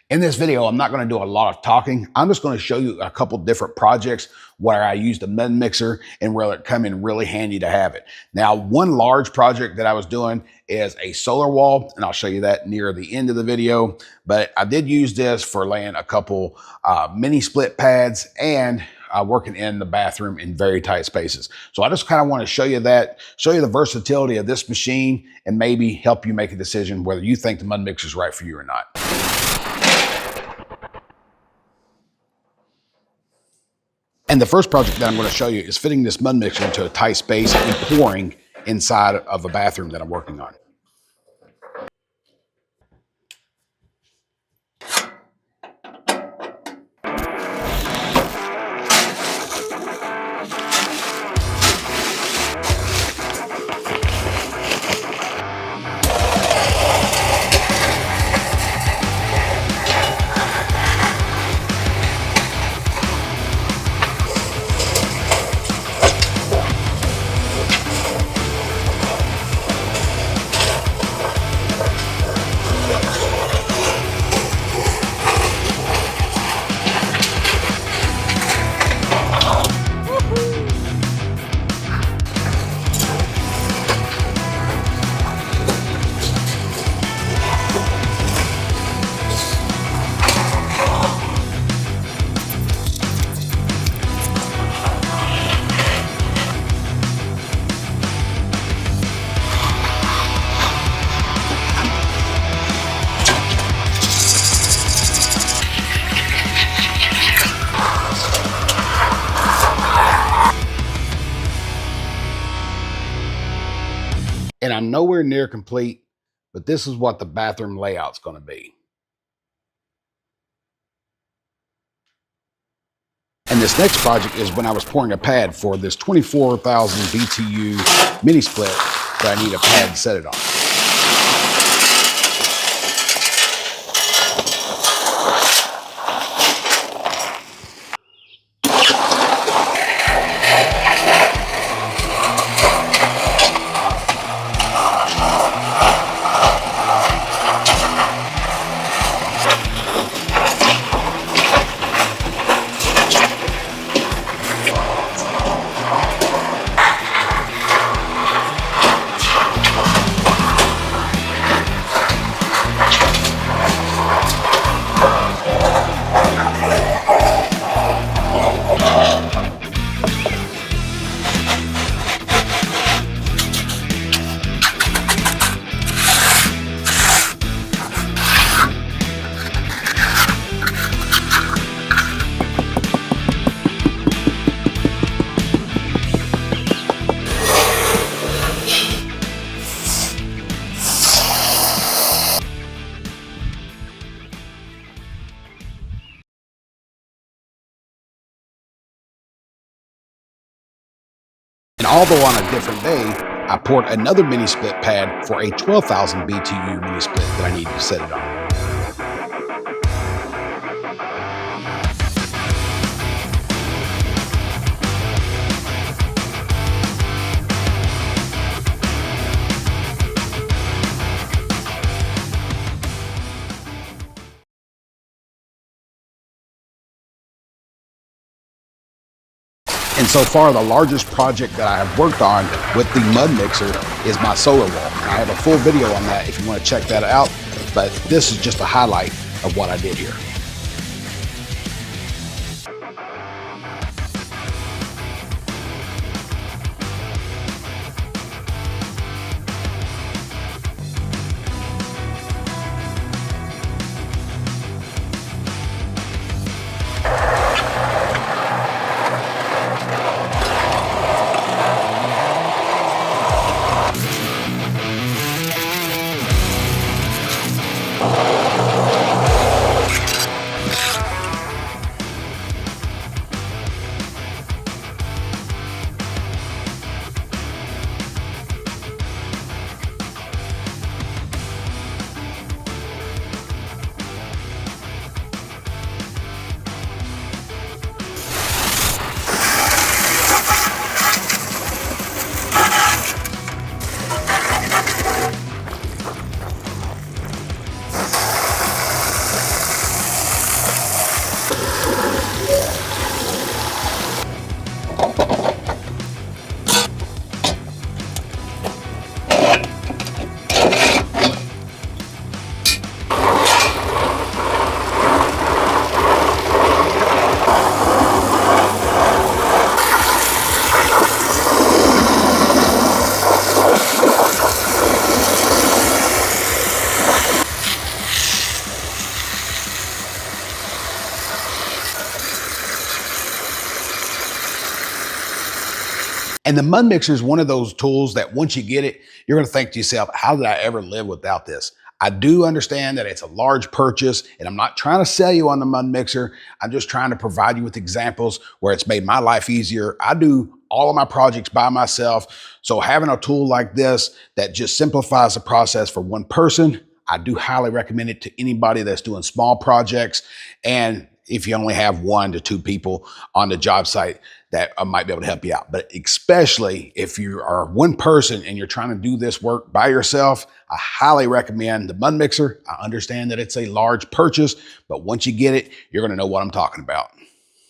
In this video, I'm not going to do a lot of talking. I'm just going to show you a couple different projects where I used the MudMixer and where it come in really handy to have it. Now, one large project that I was doing is a solar wall, and I'll show you that near the end of the video. But I did use this for laying a couple mini split pads and working in the bathroom in very tight spaces. So I just kind of want to show you that, show you the versatility of this machine, and maybe help you make a decision whether you think the MudMixer is right for you or not. And the first project that I'm going to show you is fitting this MudMixer into a tight space and pouring inside of a bathroom that I'm working on. And I'm nowhere near complete, but this is what the bathroom layout's going to be. And this next project is when I was pouring a pad for this 24,000 BTU mini split that I need a pad to set it on. And although on a different day, I poured another mini split pad for a 12,000 BTU mini split that I needed to set it on. And so far, the largest project that I have worked on with the MudMixer is my solar wall. And I have a full video on that if you want to check that out, but this is just a highlight of what I did here. And the MudMixer is one of those tools that once you get it, you're going to think to yourself, how did I ever live without this? I do understand that it's a large purchase, and I'm not trying to sell you on the MudMixer. I'm just trying to provide you with examples where it's made my life easier. I do all of my projects by myself. So having a tool like this that just simplifies the process for one person, I do highly recommend it to anybody that's doing small projects. And if you only have 1 to 2 people on the job site that might be able to help you out. But especially if you are one person and you're trying to do this work by yourself, I highly recommend the MudMixer. I understand that it's a large purchase, but once you get it, you're going to know what I'm talking about.